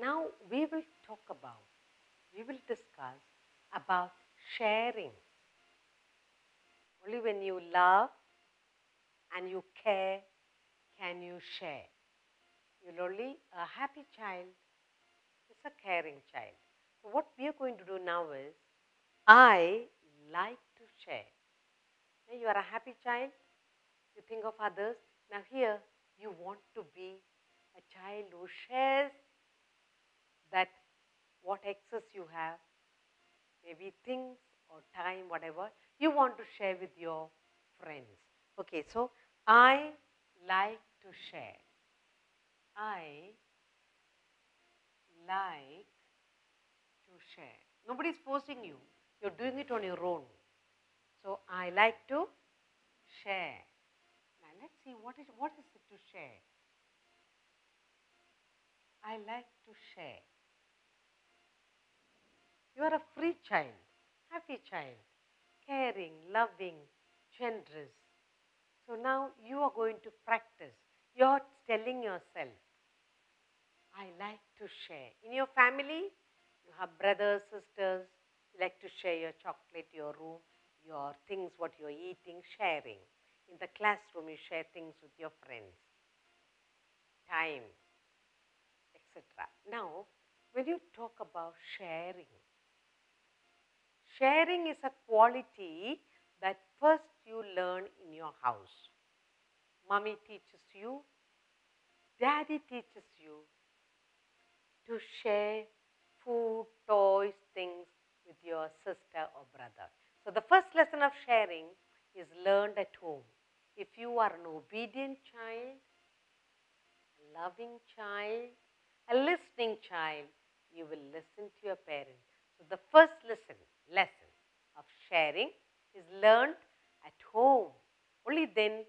Now we will discuss about sharing. Only when you love and you care can you share. A happy child is a caring child. So what we are going to do now is, I like to share. Now you are a happy child, you think of others. Now here you want to be a child who shares that what excess you have, maybe things or time, whatever, you want to share with your friends. Okay, so I like to share. I like to share. Nobody is forcing you. You're doing it on your own. So I like to share. Now let's see what is it to share. I like to share. You are a free child, happy child, caring, loving, generous. So now you are going to practice. You're telling yourself, I like to share. In your family, you have brothers, sisters, you like to share your chocolate, your room, your things, what you're eating, sharing. In the classroom, you share things with your friends, time, etc. Now, when you talk about sharing, sharing is a quality that first you learn in your house. Mommy teaches you, daddy teaches you to share food, toys, things with your sister or brother. So the first lesson of sharing is learned at home. If you are an obedient child, a loving child, a listening child, you will listen to your parents. So the first lesson of sharing is learned at home. Only then,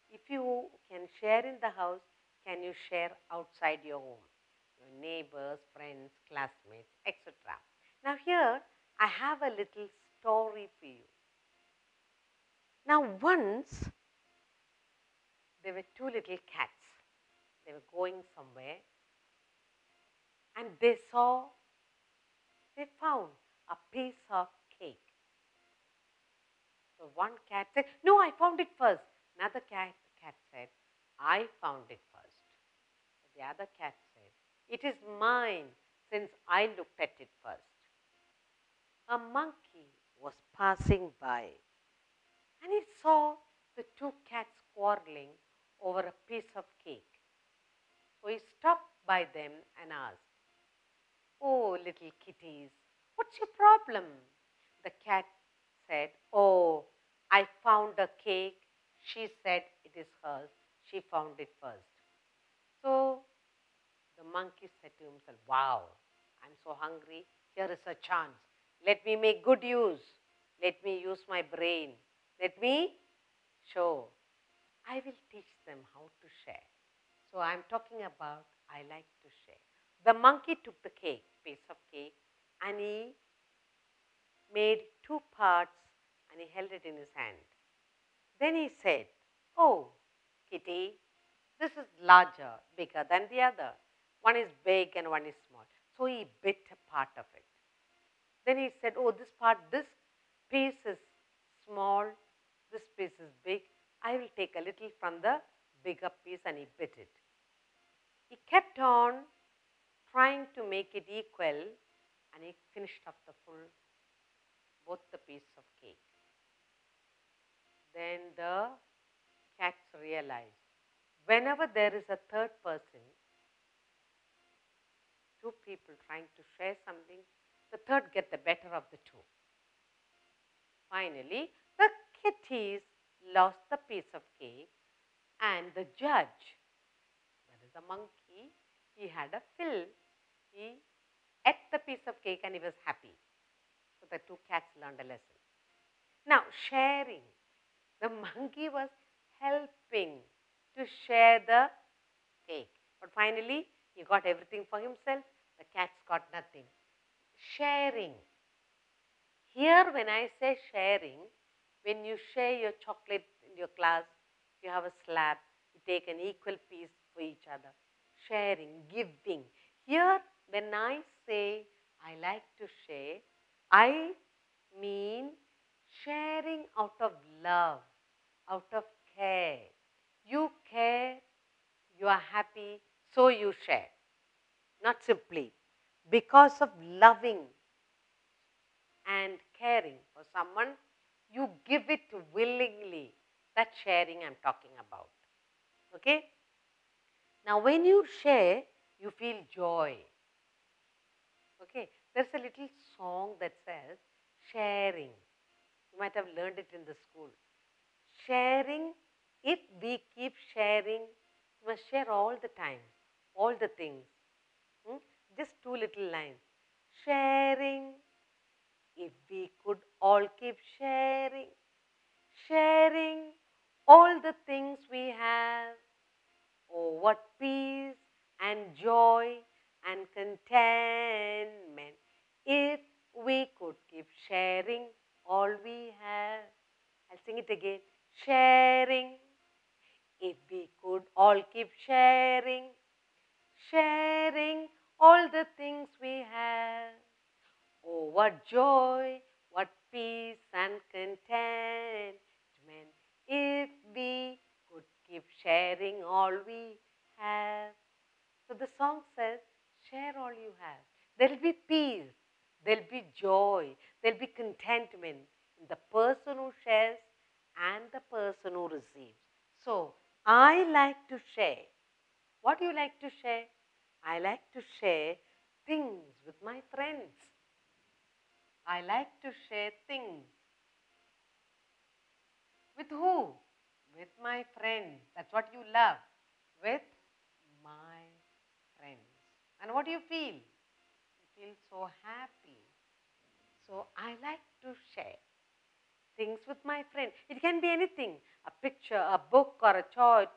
if you can share in the house, can you share outside your home, your neighbors, friends, classmates, etc. Now here, I have a little story for you. Now once, there were two little cats. They were going somewhere and they found a piece of cake. So one cat said, no, I found it first. Another cat said, I found it first. The other cat said, it is mine since I looked at it first. A monkey was passing by and it saw the two cats quarreling over a piece of cake. So he stopped by them and asked, oh, little kitties, what's your problem? The cat said, oh, I found a cake. She said it is hers. She found it first. So the monkey said to himself, wow, I'm so hungry. Here is a chance. Let me make good use. Let me use my brain. Let me show. I will teach them how to share. So I'm talking about I like to share. The monkey took the piece of cake, and he made two parts and he held it in his hand. Then he said, oh, kitty, this is larger, bigger than the other. One is big and one is small. So he bit a part of it. Then he said, oh, this piece is small, this piece is big. I will take a little from the bigger piece, and he bit it. He kept on trying to make it equal, and he finished up both the pieces of cake. Then the cats realized, whenever there is a third person, two people trying to share something, the third get the better of the two. Finally, the kitties lost the piece of cake, and the judge, that is the monkey, he had a fill. He ate the piece of cake and he was happy. So the two cats learned a lesson. Now, sharing. The monkey was helping to share the cake. But finally, he got everything for himself. The cats got nothing. Sharing. Here, when I say sharing, when you share your chocolate in your class, you have a slab, you take an equal piece for each other. Sharing, giving. Here, when I say I like to share, I mean sharing out of love, out of care. You care, you are happy, so you share. Not simply because of loving and caring for someone, you give it willingly. That's sharing I'm talking about. Okay? Now, when you share, you feel joy. Okay? There's a little song that says sharing. You might have learned it in the school. Sharing, if we keep sharing, you must share all the time, all the things. Just two little lines. Sharing, if we could all keep sharing, sharing all the things we have. Oh, what peace and joy and contentment if we could keep sharing all we have. I'll sing it again. Sharing, if we could all keep sharing, sharing all the things we have. Oh, what joy, what peace and contentment if we could keep sharing all we have. So the song says, share all you have. There will be peace, there will be joy, there will be contentment in the person who shares and the person who receives. So I like to share. What do you like to share? I like to share things with my friends. I like to share things. With who? With my friends. That's what you love. With my friends. And what do you feel? You feel so happy. So I like to share things with my friend. It can be anything. A picture, a book, or a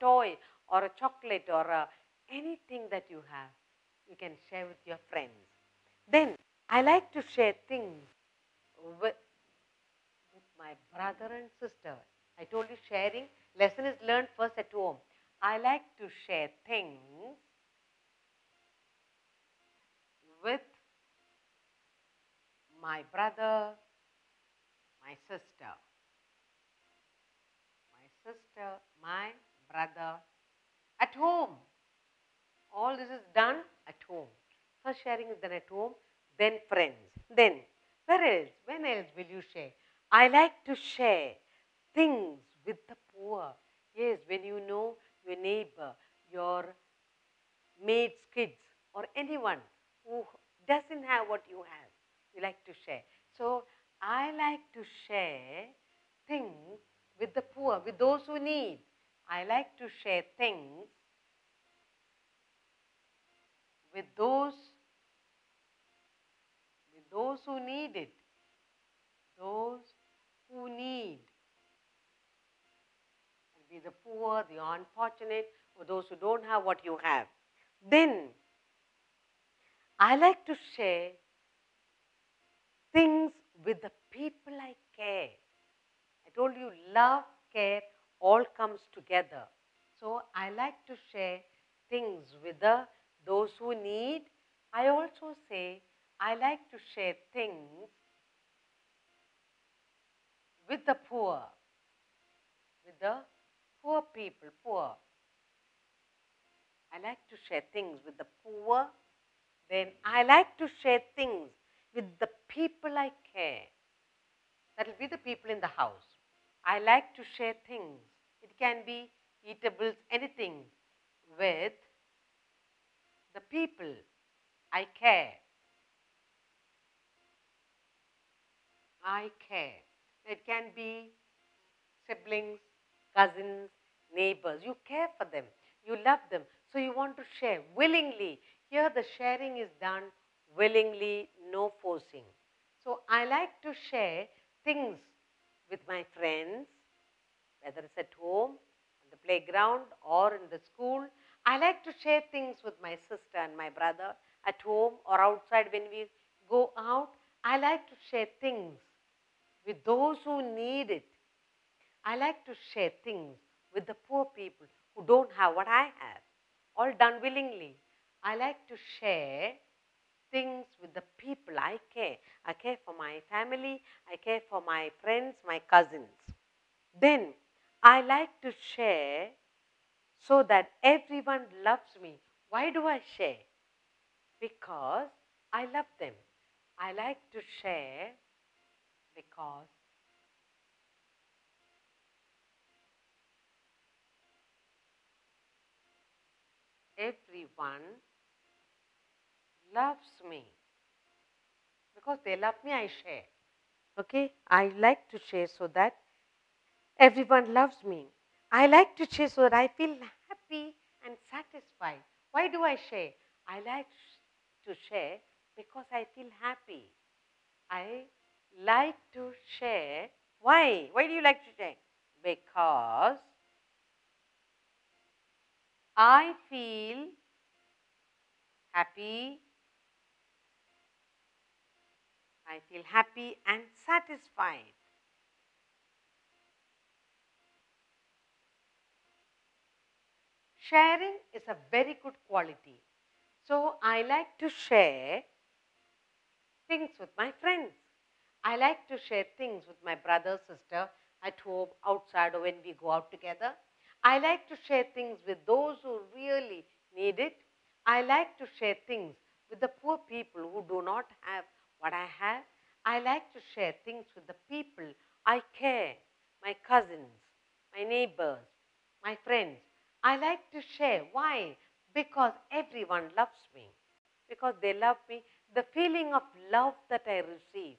toy, or a chocolate, or anything that you have. You can share with your friends. Then I like to share things with my brother and sister. I told you sharing, lesson is learned first at home. I like to share things with my brother, my sister. My brother, at home. All this is done at home. First sharing is done at home, then friends. Then, where else? When else will you share? I like to share things with the poor. Yes, when you know your neighbor, your maid's kids, or anyone who doesn't have what you have, you like to share. So, I like to share things with the poor, with those who need. I like to share things with those who need it. Those who need. It'll be the poor, the unfortunate, or those who don't have what you have. Then, I like to share things with the people I care. I told you love, care, all comes together. So I like to share things with those who need. I also say I like to share things with the poor, with the poor people, poor. I like to share things with the poor. Then I like to share things with the people I care. That will be the people in the house. I like to share things. It can be eatables, anything with the people I care. I care. It can be siblings, cousins, neighbors. You care for them. You love them. So you want to share willingly. Here the sharing is done willingly, no forcing. So I like to share things with my friends, whether it's at home, on the playground, or in the school. I like to share things with my sister and my brother at home or outside when we go out. I like to share things with those who need it. I like to share things with the poor people who don't have what I have, all done willingly. I like to share things with the people I care. I care for my family, I care for my friends, my cousins. Then I like to share so that everyone loves me. Why do I share? Because I love them. I like to share because everyone loves me. Because they love me, I share. Okay? I like to share so that everyone loves me. I like to share so that I feel happy and satisfied. Why do I share? I like to share because I feel happy. I like to share. Why? Why do you like to share? Because I feel happy. I feel happy and satisfied. Sharing is a very good quality. So I like to share things with my friends. I like to share things with my brother, sister, at home, outside, or when we go out together. I like to share things with those who really need it. I like to share things with the poor people who do not have what I have. I like to share things with the people I care, my cousins, my neighbors, my friends. I like to share. Why? Because everyone loves me. Because they love me. The feeling of love that I receive,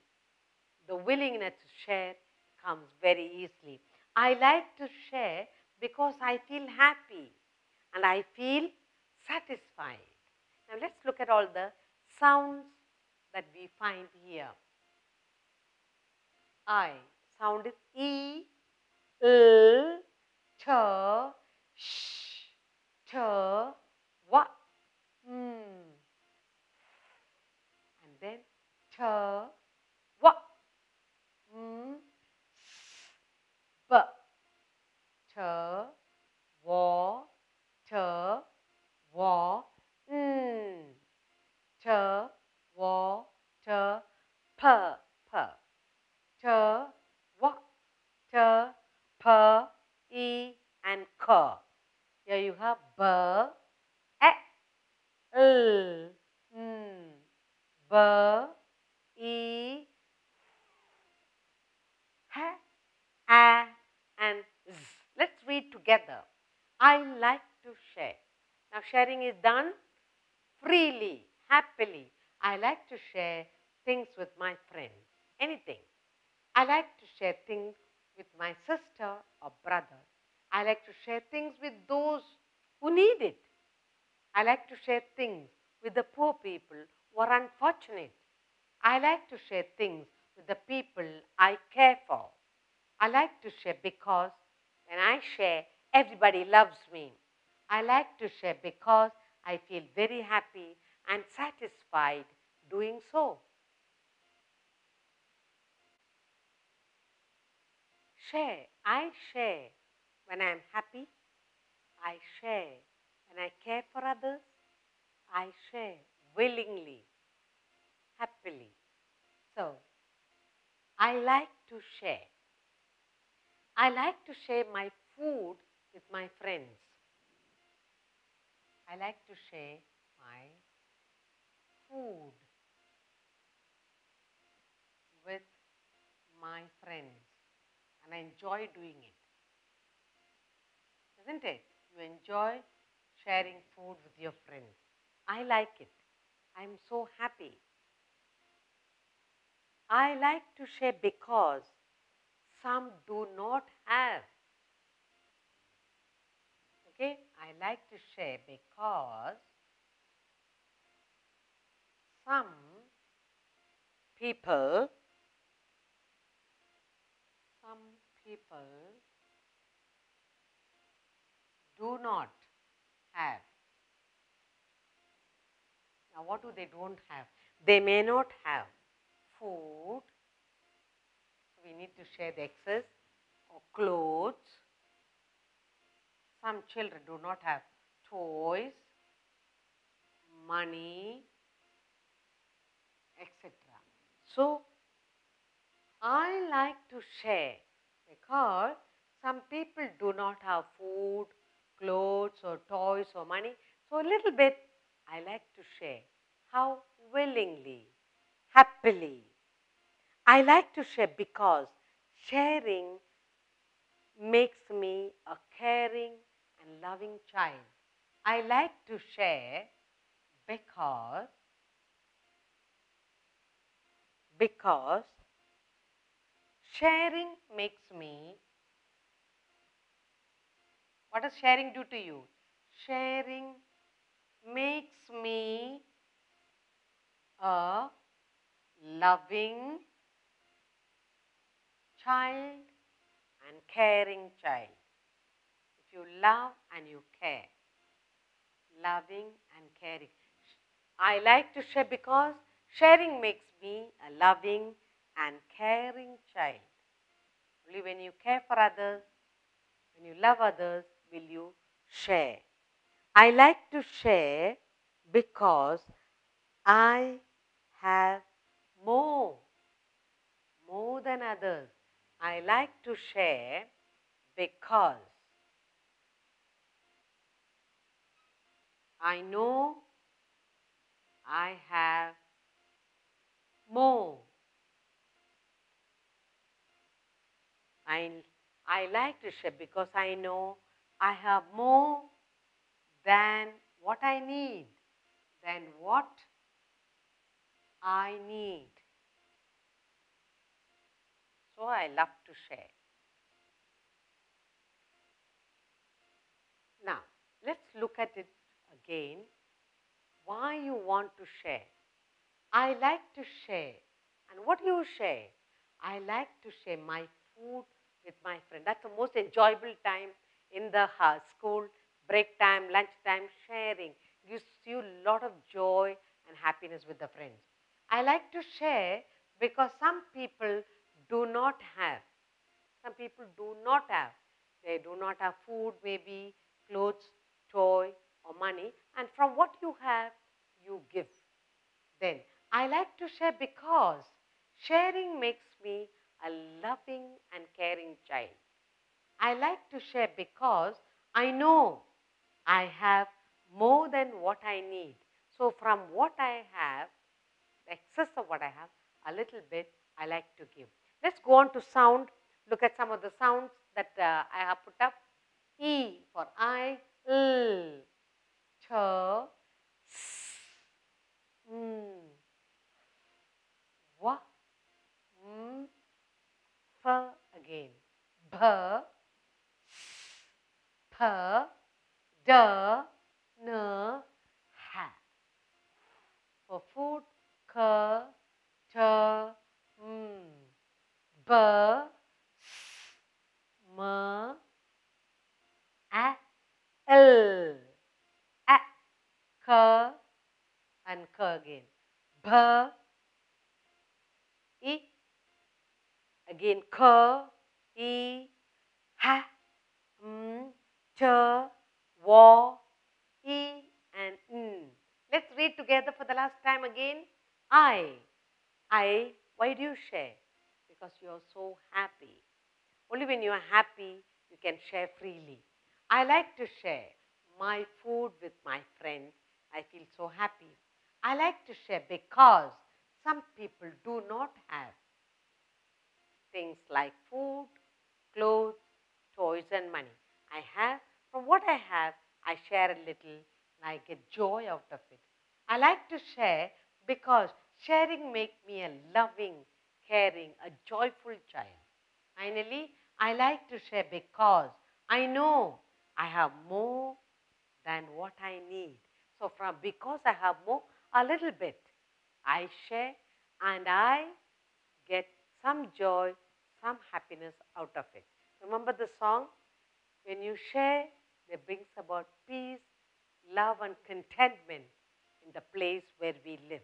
the willingness to share comes very easily. I like to share because I feel happy and I feel satisfied. Now let's look at all the sounds that we find here. I sound is E, L, Ch, Sh, Ch, Wa, and then Ch, Wa, S, B, Ch, Wa, Ch, Wa, Ch, Wa, Ch, P, P, Ch, Wa, Ch, P, E, and K. Here you have B, E, L, B, E, H, A, and Z. Let's read together. I like to share. Now sharing is done freely, happily. I like to share things with my friends, anything. I like to share things with my sister or brother. I like to share things with those who need it. I like to share things with the poor people who are unfortunate. I like to share things with the people I care for. I like to share because when I share, everybody loves me. I like to share because I feel very happy and satisfied doing so. Share. I share when I am happy. I share when I care for others. I share willingly, happily. So, I like to share. I like to share my food with my friends. I like to share my food with my friends. And I enjoy doing it. Isn't it? You enjoy sharing food with your friends. I like it. I'm so happy. I like to share because some do not have. Okay? I like to share because some people, some people do not have. Now, what do they don't have? They may not have food, so we need to share the excess, or clothes. Some children do not have toys, money, etc. So, I like to share because some people do not have food, clothes or toys or money. So, a little bit I like to share. How willingly, happily. I like to share because sharing makes me a caring and loving child. I like to share because sharing makes me, what does sharing do to you? Sharing makes me a loving child and caring child. If you love and you care, loving and caring. I like to share because sharing makes me a loving and caring child. Only when you care for others, when you love others, will you share. I like to share because I have more than others. I like to share because I know I have more. I, I like to share because I know I have more than what I need, than what I need. So I love to share. Now, let's look at it again. Why you want to share? I like to share. And what do you share? I like to share my food with my friend. That's the most enjoyable time in the school, break time, lunch time, sharing. Gives you a lot of joy and happiness with the friends. I like to share because some people do not have. Some people do not have. They do not have food, maybe clothes, toy, or money. And from what you have, you give. Then I like to share because sharing makes me a loving and caring child. I like to share because I know I have more than what I need. So from what I have, the excess of what I have, a little bit I like to give. Let's go on to sound. Look at some of the sounds that I have put up. E for I, L, ch, s, w, m, f again. B, s, p, d, n, ha. For food, k, ch, b, s, m, a, l, a, k, and k again. B, e, again k, e, ha, ch, wa, e, and n. Let's read together for the last time again. I, why do you share? Because you are so happy. Only when you are happy, you can share freely. I like to share my food with my friends. I feel so happy. I like to share because some people do not have things like food, clothes, toys and money. I have, from what I have, I share a little and I get joy out of it. I like to share because sharing makes me a loving, caring, a joyful child. Finally, I like to share because I know I have more than what I need. So from because I have more, a little bit, I share and I get some joy, some happiness out of it. Remember the song? When you share, it brings about peace, love and contentment in the place where we live.